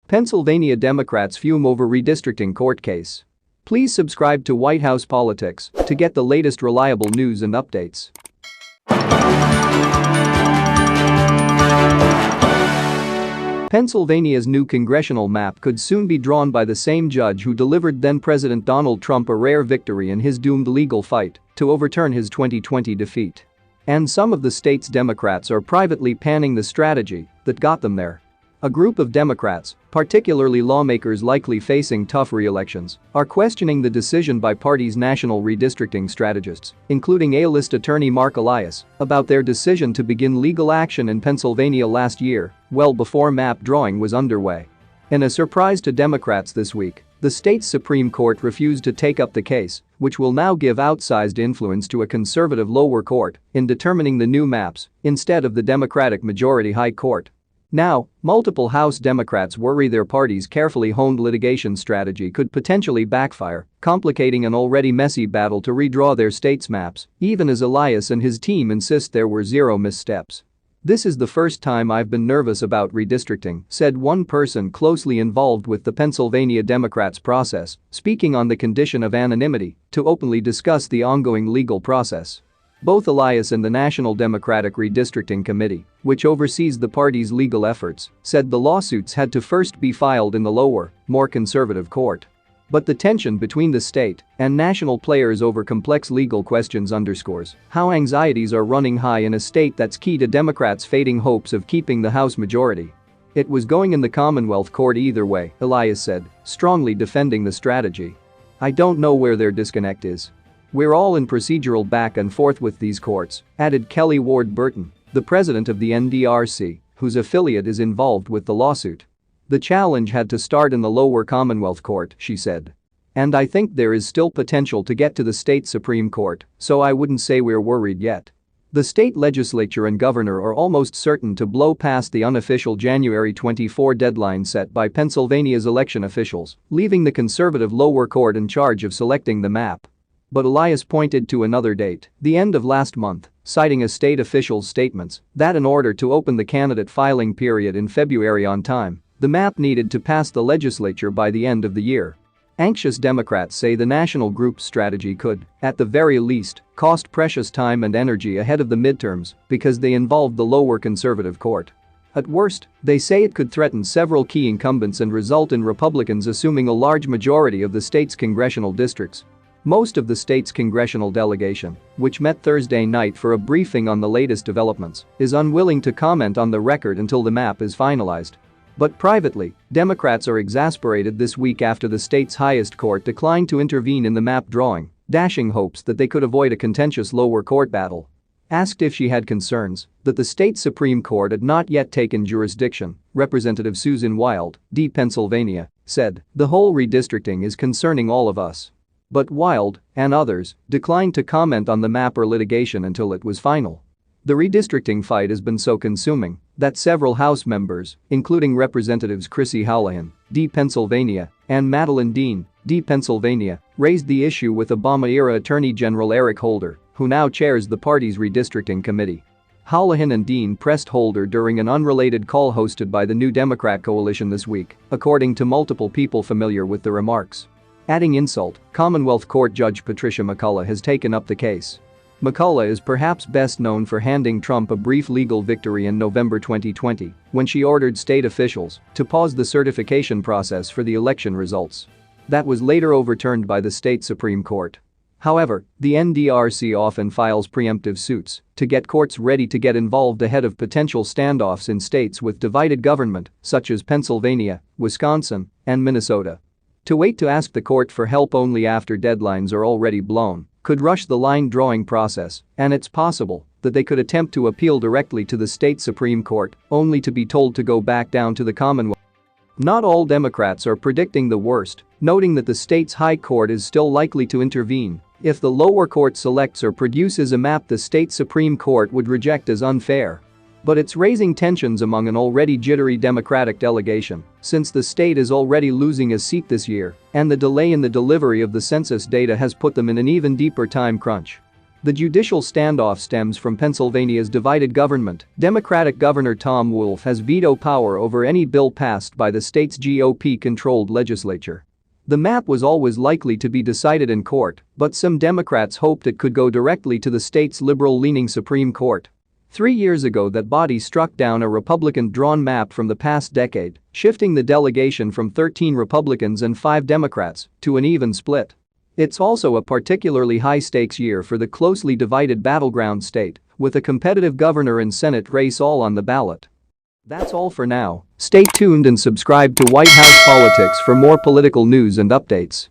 Pennsylvania Democrats fume over redistricting court case. Please subscribe to White House Politics to get the latest reliable news and updates. Pennsylvania's new congressional map could soon be drawn by the same judge who delivered then-President Donald Trump a rare victory in his doomed legal fight to overturn his 2020 defeat. And some of the state's Democrats are privately panning the strategy that got them there. A group of Democrats, particularly lawmakers likely facing tough re-elections, are questioning the decision by party's national redistricting strategists, including A-list attorney Mark Elias, about their decision to begin legal action in Pennsylvania last year, well before map drawing was underway. In a surprise to Democrats this week, the state's Supreme Court refused to take up the case, which will now give outsized influence to a conservative lower court in determining the new maps instead of the Democratic majority High Court. Now, multiple House Democrats worry their party's carefully honed litigation strategy could potentially backfire, complicating an already messy battle to redraw their state's maps, even as Elias and his team insist there were zero missteps. "This is the first time I've been nervous about redistricting," said one person closely involved with the Pennsylvania Democrats' process, speaking on the condition of anonymity to openly discuss the ongoing legal process. Both Elias and the National Democratic Redistricting Committee, which oversees the party's legal efforts, said the lawsuits had to first be filed in the lower, more conservative court. But the tension between the state and national players over complex legal questions underscores how anxieties are running high in a state that's key to Democrats' fading hopes of keeping the House majority. "It was going in the Commonwealth Court either way," Elias said, strongly defending the strategy. "I don't know where their disconnect is. We're all in procedural back and forth with these courts," added Kelly Ward Burton, the president of the NDRC, whose affiliate is involved with the lawsuit. "The challenge had to start in the lower Commonwealth Court," she said. "And I think there is still potential to get to the state Supreme Court, so I wouldn't say we're worried yet." The state legislature and governor are almost certain to blow past the unofficial January 24 deadline set by Pennsylvania's election officials, leaving the conservative lower court in charge of selecting the map. But Elias pointed to another date, the end of last month, citing a state official's statements that in order to open the candidate filing period in February on time, the map needed to pass the legislature by the end of the year. Anxious Democrats say the national group's strategy could, at the very least, cost precious time and energy ahead of the midterms because they involved the lower conservative court. At worst, they say it could threaten several key incumbents and result in Republicans assuming a large majority of the state's congressional districts. Most of the state's congressional delegation, which met Thursday night for a briefing on the latest developments, is unwilling to comment on the record until the map is finalized. But privately, Democrats are exasperated this week after the state's highest court declined to intervene in the map drawing, dashing hopes that they could avoid a contentious lower court battle. Asked if she had concerns that the state Supreme Court had not yet taken jurisdiction, Representative Susan Wild, D. Pennsylvania, said, "The whole redistricting is concerning all of us." But Wild and others declined to comment on the map or litigation until it was final. The redistricting fight has been so consuming that several House members, including Representatives Chrissy Houlihan, D. Pennsylvania, and Madeline Dean, D. Pennsylvania, raised the issue with Obama-era Attorney General Eric Holder, who now chairs the party's redistricting committee. Houlihan and Dean pressed Holder during an unrelated call hosted by the New Democrat coalition this week, according to multiple people familiar with the remarks. Adding insult, Commonwealth Court Judge Patricia McCullough has taken up the case. McCullough is perhaps best known for handing Trump a brief legal victory in November 2020 when she ordered state officials to pause the certification process for the election results. That was later overturned by the state Supreme Court. However, the NDRC often files preemptive suits to get courts ready to get involved ahead of potential standoffs in states with divided government, such as Pennsylvania, Wisconsin, and Minnesota. To wait to ask the court for help only after deadlines are already blown could rush the line drawing process, and it's possible that they could attempt to appeal directly to the state Supreme Court, only to be told to go back down to the Commonwealth. Not all Democrats are predicting the worst, noting that the state's High Court is still likely to intervene if the lower court selects or produces a map the state Supreme Court would reject as unfair. But it's raising tensions among an already jittery Democratic delegation, since the state is already losing a seat this year, and the delay in the delivery of the census data has put them in an even deeper time crunch. The judicial standoff stems from Pennsylvania's divided government. Democratic Governor Tom Wolf has veto power over any bill passed by the state's GOP-controlled legislature. The map was always likely to be decided in court, but some Democrats hoped it could go directly to the state's liberal-leaning Supreme Court. 3 years ago, that body struck down a Republican-drawn map from the past decade, shifting the delegation from 13 Republicans and 5 Democrats to an even split. It's also a particularly high-stakes year for the closely divided battleground state, with a competitive governor and Senate race all on the ballot. That's all for now. Stay tuned and subscribe to White House Politics for more political news and updates.